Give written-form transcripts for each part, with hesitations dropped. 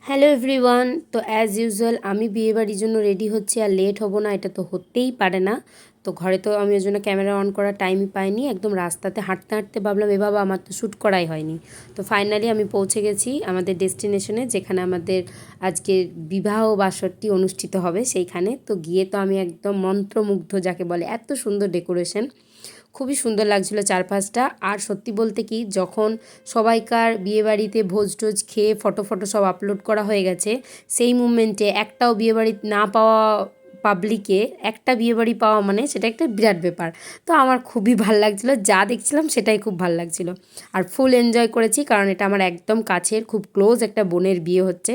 Hello everyone. তো as usual আমি বিয়েবাড়ির জন্য রেডি হচ্ছি, আর লেট হব না এটা তো হতেই পারে না। তো ঘরে তো আমি ওই জন্য ক্যামেরা অন করার টাইমই পাইনি, একদম রাস্তাতে হাঁটতে হাঁটতে ভাবলাম এভাবে আমার তো শ্যুট করাই হয়নি। তো ফাইনালি আমি পৌঁছে গেছি আমাদের ডেস্টিনেশনে, যেখানে আমাদের আজকে বিবাহ বাসরটি অনুষ্ঠিত হবে সেইখানে। তো গিয়ে তো আমি একদম মন্ত্রমুগ্ধ যাকে বলে, এত সুন্দর ডেকোরেশন, খুবই সুন্দর লাগছিল চারপাশটা। আর সত্যি বলতে কি, যখন সবাইকার বিয়েবাড়িতে ভোজ টোজ খেয়ে ফটো ফটো সব আপলোড করা হয়ে গেছে, সেই মুমেন্টে একটাও বিয়েবাড়ি না পাওয়া পাবলিকে একটা বিয়েবাড়ি পাওয়া মানে সেটা একটা বিরাট ব্যাপার। তো আমার খুবই ভাল লাগছিলো, যা দেখছিলাম সেটাই খুব ভাল লাগছিলো। আর ফুল এনজয় করেছি, কারণ এটা আমার একদম কাছের খুব ক্লোজ একটা বোনের বিয়ে হচ্ছে।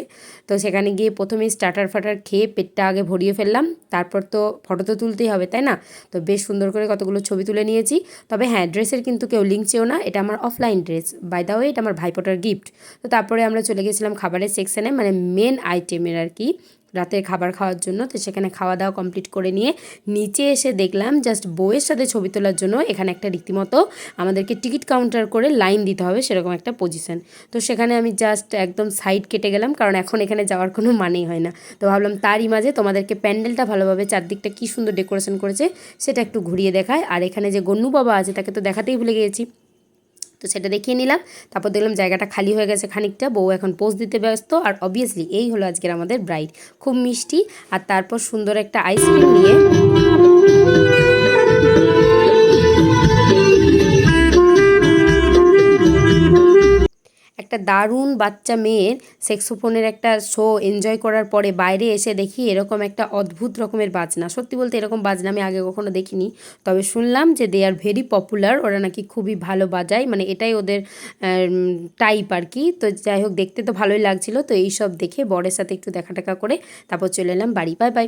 তো সেখানে গিয়ে প্রথমেই স্টার্টার ফাটার খেয়ে পেটটা আগে ভরিয়ে ফেললাম, তারপর তো ফটো তো তুলতেই হবে তাই না। তো বেশ সুন্দর করে কতগুলো ছবি তুলে নিয়েছি। তবে হ্যাঁ, ড্রেসের কিন্তু কেউ লিঙ্ক চেও না, এটা আমার offline dress, by the way এটা আমার ভাইপোটার গিফট। তো তারপরে আমরা চলে গেছিলাম খাবারের সেকশানে, মানে মেন আইটেমের আর কি, রাতের খাবার খাওয়ার জন্য। তো সেখানে খাওয়া দাওয়া কমপ্লিট করে নিয়ে নিচে এসে দেখলাম জাস্ট বউয়ের সাথে ছবি তোলার জন্য এখানে একটা রীতিমতো আমাদেরকে টিকিট কাউন্টার করে লাইন দিতে হবে সেরকম একটা পজিশন। তো সেখানে আমি জাস্ট একদম সাইড কেটে গেলাম, কারণ এখন এখানে যাওয়ার কোনো মানেই হয় না। তো ভাবলাম তারই মাঝে তোমাদেরকে প্যান্ডেলটা ভালোভাবে চারদিকটা কী সুন্দর ডেকোরেশন করেছে সেটা একটু ঘুরিয়ে দেখায়। আর এখানে যে গন্নু বাবা আছে তাকে তো দেখাতেই ভুলে গিয়েছি, তো সেটা দেখিয়ে নিলাম। তারপর দেখলাম জায়গাটা খালি হয়ে গেছে খানিকটা, বউ এখন পোজ দিতে ব্যস্ত। আর অবভিয়াসলি এই হলো আজকের আমাদের ব্রাইড, খুব মিষ্টি। আর তারপর সুন্দর একটা আইসক্রিম নিয়ে একটা দারুণ বাচ্চা মেয়ের সেক্সোফোনের একটা শো এনজয় করার পরে বাইরে এসে দেখি এরকম একটা অদ্ভুত রকমের বাজনা। সত্যি বলতে এরকম বাজনা আমি আগে কখনো দেখিনি, তবে শুনলাম যে দে আর ভেরি পপুলার, ওরা নাকি খুবই ভালো বাজায়, মানে এটাই ওদের টাইপ আর কি। তো যাই হোক, দেখতে তো ভালোই লাগছিল। তো এইসব দেখে বরের সাথে একটু দেখা টাকা করে তারপর চলে এলাম বাড়ি। Bye bye.